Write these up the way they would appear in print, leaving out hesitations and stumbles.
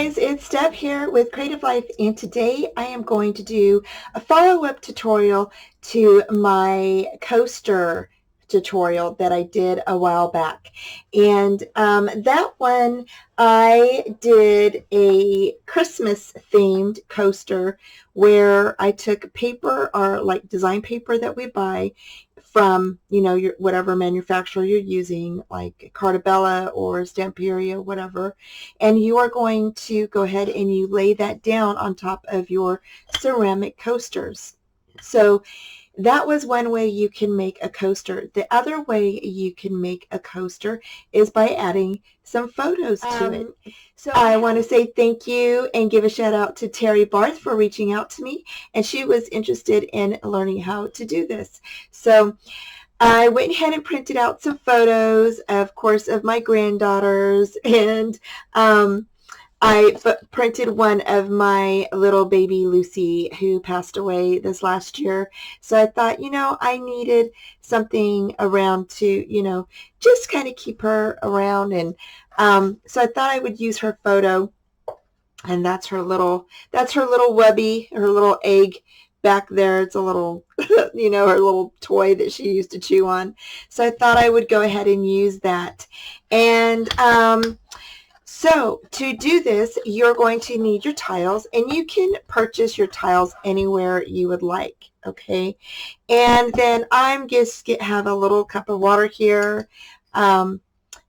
guys, it's Deb here with Creative Life, and today I am going to do a follow-up tutorial to my coaster tutorial that I did a while back. And that one, I did a Christmas themed coaster where I took paper, or like design paper that we buy from, your whatever manufacturer you're using, like Cartabella or Stamperia, whatever, and you are going to go ahead and you lay that down on top of your ceramic coasters. So that was one way you can make a coaster. The other way you can make a coaster is by adding some photos to it. So I want to say thank you and give a shout out to Terri Barth for reaching out to me, and she was interested in learning how to do this. So I went ahead and printed out some photos, of course, of my granddaughters, and I printed one of my little baby Lucy, who passed away this last year. So I thought, I needed something around to, just kind of keep her around. And so I thought I would use her photo. And that's her little wubby, her little egg back there. It's a little, her little toy that she used to chew on. So I thought I would go ahead and use that. And so to do this, you're going to need your tiles, and you can purchase your tiles anywhere you would like, okay? And then I'm just have a little cup of water here, and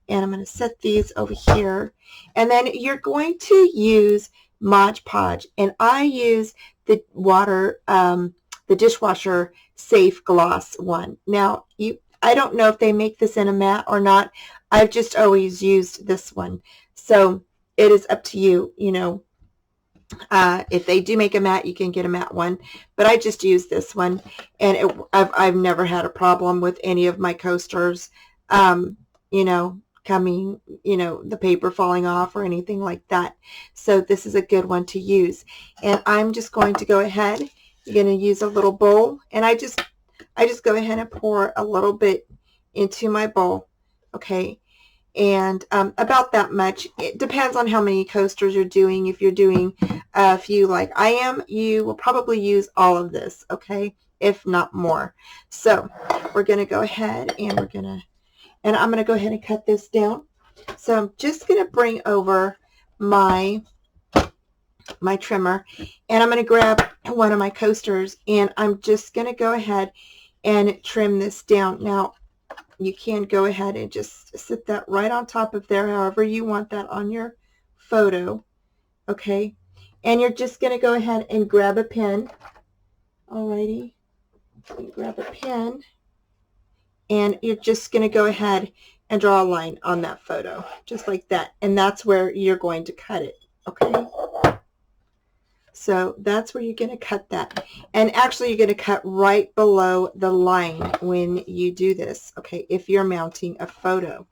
I'm going to set these over here. And then you're going to use Mod Podge, and I use the water, the dishwasher safe gloss one. Now, I don't know if they make this in a matte or not. I've just always used this one. So it is up to you, if they do make a matte, you can get a matte one, but I just use this one, and I've never had a problem with any of my coasters, coming, the paper falling off or anything like that. So this is a good one to use. And I'm just going to go ahead, you're going to use a little bowl, and I just go ahead and pour a little bit into my bowl, okay? And about that much. It depends on how many coasters you're doing. If you're doing a few like I am, you will probably use all of this, okay, if not more. So we're going to go ahead and I'm going to go ahead and cut this down. So I'm just going to bring over my trimmer, and I'm going to grab one of my coasters, and I'm just going to go ahead and trim this down. Now, you can go ahead and just sit that right on top of there, however you want that on your photo, okay? And you're just going to go ahead and grab a pen. Alrighty, grab a pen, and you're just going to go ahead and draw a line on that photo, just like that, and that's where you're going to cut it, okay? So that's where you're going to cut that. And actually, you're going to cut right below the line when you do this, okay, if you're mounting a photo.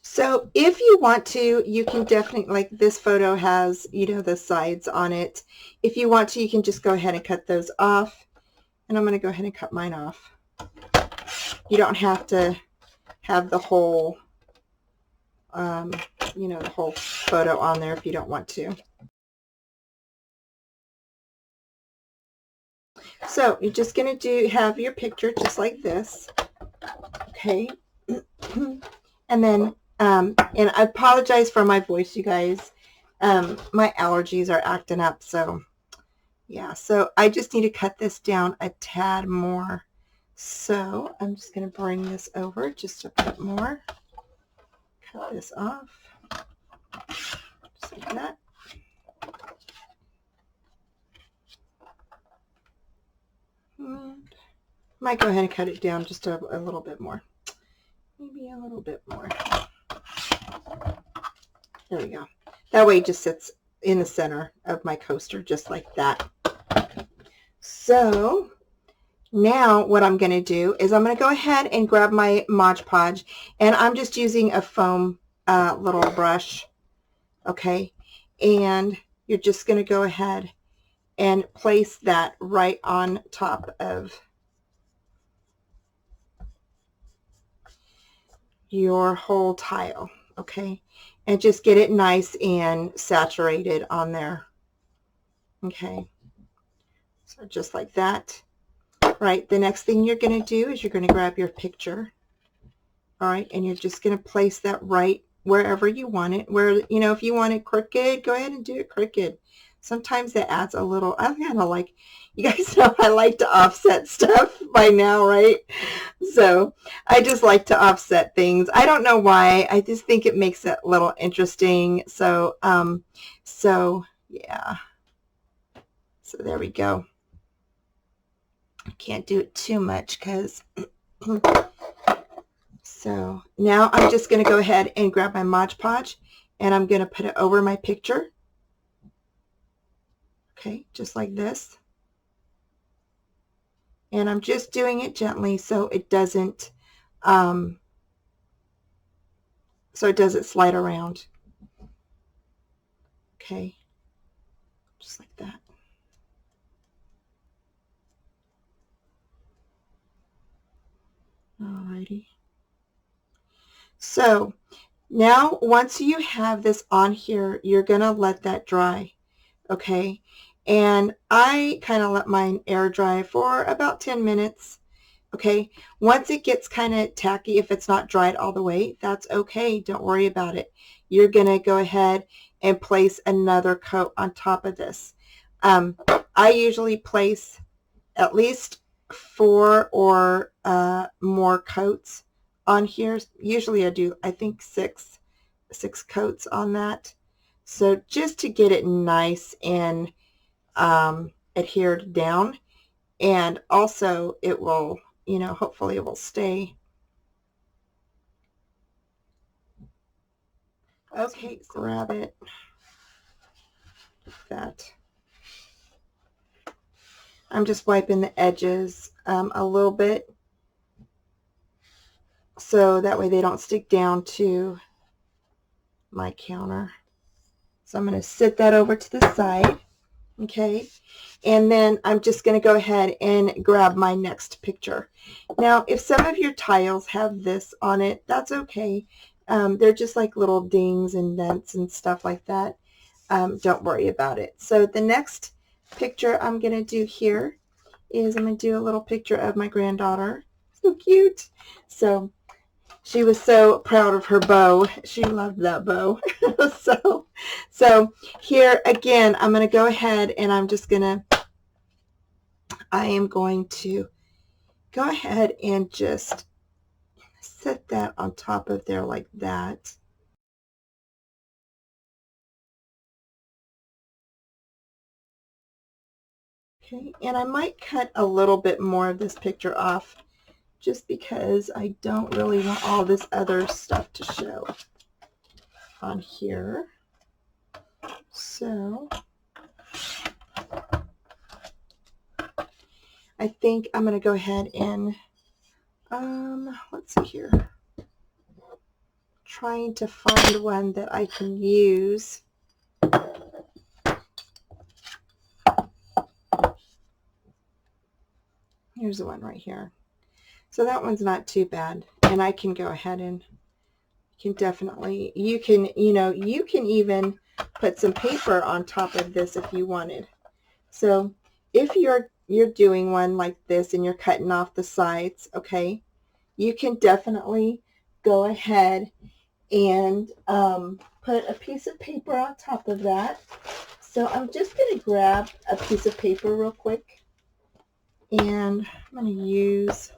So if you want to, you can definitely, like this photo has, the sides on it. If you want to, you can just go ahead and cut those off. And I'm going to go ahead and cut mine off. You don't have to have the whole the whole photo on there if you don't want to. So you're just going to have your picture just like this, okay? And then, and I apologize for my voice, you guys. My allergies are acting up, so yeah. So I just need to cut this down a tad more. So I'm just going to bring this over just a bit more. Cut this off. Just like that. Might go ahead and cut it down just a little bit more. Maybe a little bit more. There we go. That way it just sits in the center of my coaster, just like that. So now what I'm going to do is I'm going to go ahead and grab my Mod Podge, and I'm just using a foam little brush, okay? And you're just going to go ahead and place that right on top of your whole tile, okay, and just get it nice and saturated on there. Okay, so just like that. Right, the next thing you're going to do is you're going to grab your picture. All right, and you're just going to place that right wherever you want it. Where, you know, if you want it crooked, go ahead and do it crooked. Sometimes that adds a little, I kind of like, you guys know I like to offset stuff by now, right? So I just like to offset things. I don't know why. I just think it makes it a little interesting. So, yeah. So there we go. I can't do it too much because so now I'm just going to go ahead and grab my Mod Podge and I'm going to put it over my picture. Okay, just like this. And I'm just doing it gently so it doesn't slide around. Okay, just like that. Alrighty. So now once you have this on here, you're going to let that dry. Okay, and I kind of let mine air dry for about 10 minutes. Okay, once it gets kind of tacky, if it's not dried all the way, that's okay. Don't worry about it. You're going to go ahead and place another coat on top of this. I usually place at least 4 or more coats on here. Usually I do, I think 6 coats on that. So just to get it nice and adhered down, and also it will, you know, hopefully it will stay. Okay, so grab it like that. I'm just wiping the edges a little bit so that way they don't stick down to my counter. So I'm going to sit that over to the side. Okay, and then I'm just going to go ahead and grab my next picture. Now, if some of your tiles have this on it, that's okay. They're just like little dings and dents and stuff like that. Don't worry about it. So the next picture I'm going to do here is I'm going to do a little picture of my granddaughter. So cute. So she was so proud of her bow. She loved that bow. So here again, I'm going to go ahead and I am going to go ahead and just set that on top of there like that. Okay, and I might cut a little bit more of this picture off just because I don't really want all this other stuff to show on here. So I think I'm going to go ahead and let's see here. Trying to find one that I can use. Here's the one right here. So that one's not too bad, and I can go ahead and can definitely, you can even put some paper on top of this if you wanted. So if you're doing one like this and you're cutting off the sides, okay, you can definitely go ahead and put a piece of paper on top of that. So I'm just going to grab a piece of paper real quick, and I'm going to use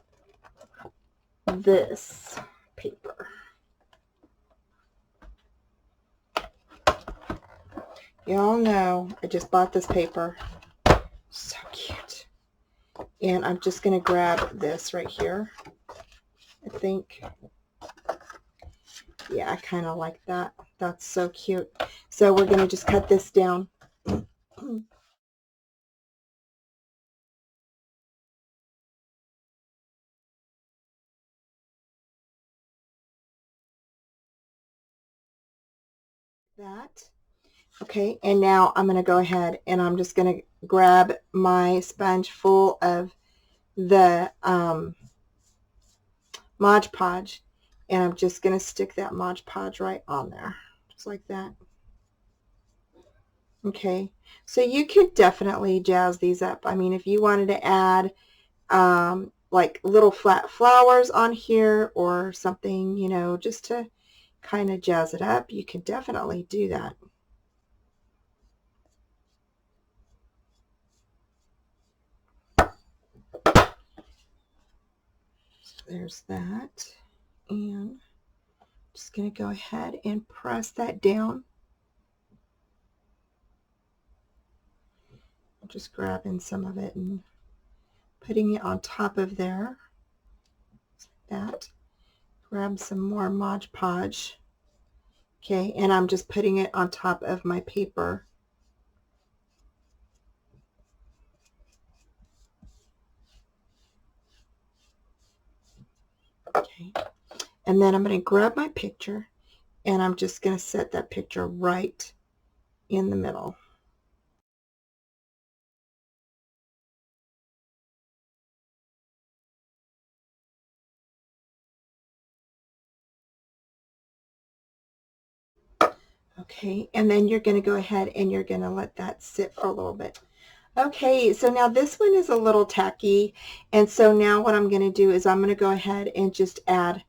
this paper. Y'all know I just bought this paper. So cute. And I'm just going to grab this right here. I think, yeah, I kind of like that. That's so cute. So we're going to just cut this down. That. Okay, and now I'm going to go ahead and I'm just going to grab my sponge full of the Mod Podge, And I'm just going to stick that Mod Podge right on there, just like that. Okay, so you could definitely jazz these up. I mean, if you wanted to add like little flat flowers on here or something, you know, just to kind of jazz it up, you can definitely do that. So there's that. And I'm just going to go ahead and press that down. I'm just grabbing some of it and putting it on top of there. Like that. Grab some more Mod Podge. Okay, and I'm just putting it on top of my paper. Okay, and then I'm going to grab my picture and I'm just going to set that picture right in the middle. Okay, and then you're going to go ahead and you're going to let that sit for a little bit. Okay, so now this one is a little tacky, and so now what I'm going to do is I'm going to go ahead and just add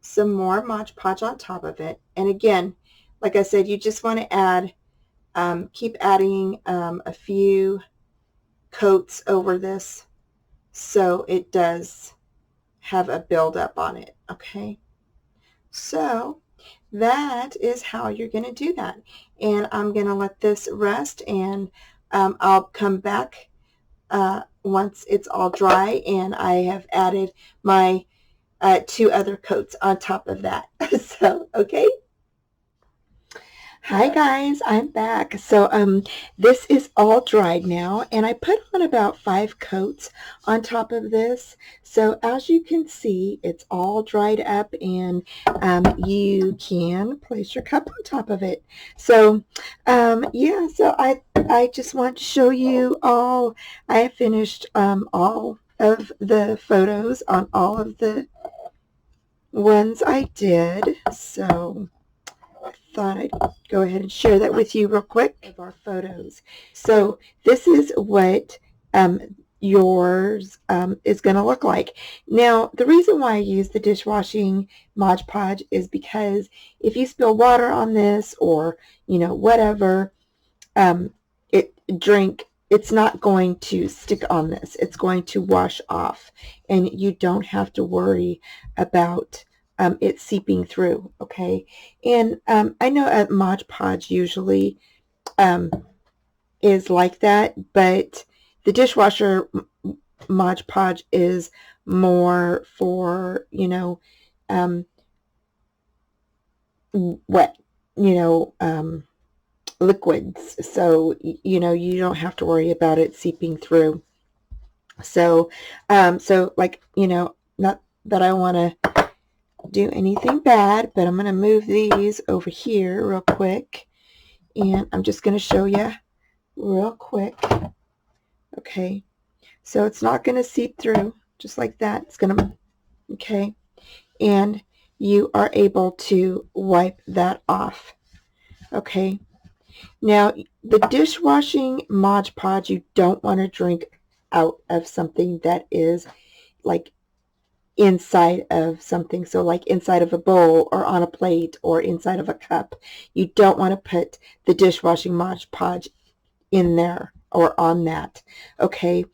some more Mod Podge on top of it. And again, like I said, you just want to add, keep adding a few coats over this so it does have a buildup on it. Okay, so that is how you're going to do that. And I'm going to let this rest, and I'll come back once it's all dry and I have added my 2 other coats on top of that. So, okay. Hi guys, I'm back. So this is all dried now, and I put on about 5 coats on top of this. So as you can see, it's all dried up, and you can place your cup on top of it. So yeah, so I just want to show you all. I have finished all of the photos on all of the ones I did. So thought I'd go ahead and share that with you real quick of our photos. So this is what yours is going to look like. Now, the reason why I use the dishwashing Mod Podge is because if you spill water on this, or you know, whatever, it's not going to stick on this. It's going to wash off, and you don't have to worry about it seeping through. Okay, and I know a Mod Podge usually is like that, but the dishwasher Mod Podge is more for, you know, wet, you know, liquids. So, you know, you don't have to worry about it seeping through. So, so like, you know, not that I want to do anything bad, but I'm going to move these over here real quick, and I'm just going to show you real quick. Okay, so it's not going to seep through, just like that. It's going to, okay, and you are able to wipe that off. Okay, now the dishwashing Mod Podge, you don't want to drink out of something that is like inside of something, so like inside of a bowl or on a plate or inside of a cup. You don't want to put the dishwashing Mod Podge in there or on that. Okay,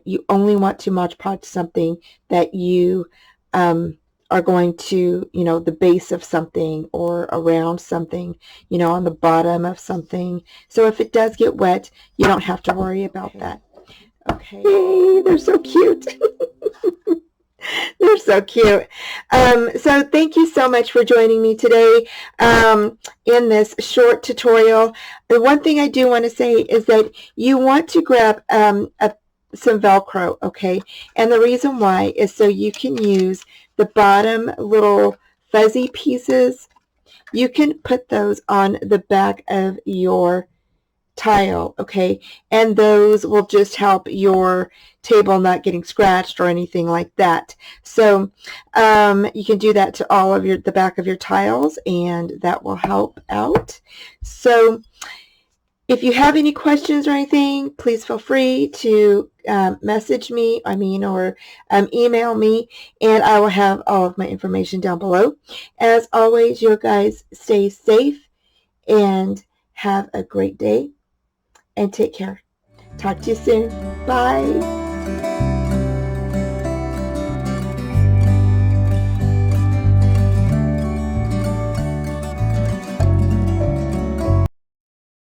you only want to Mod Podge something that you are going to, you know, the base of something or around something, you know, on the bottom of something. So if it does get wet, you don't have to worry about that. Okay, yay, they're so cute. They're so cute. So thank you so much for joining me today in this short tutorial. The one thing I do want to say is that you want to grab some Velcro, okay? And the reason why is so you can use the bottom little fuzzy pieces. You can put those on the back of your tile, okay? And those will just help your table not getting scratched or anything like that. So you can do that to all of the back of your tiles, and that will help out. So if you have any questions or anything, please feel free to message me, or email me, and I will have all of my information down below. As always, you guys stay safe and have a great day, and take care. Talk to you soon. Bye.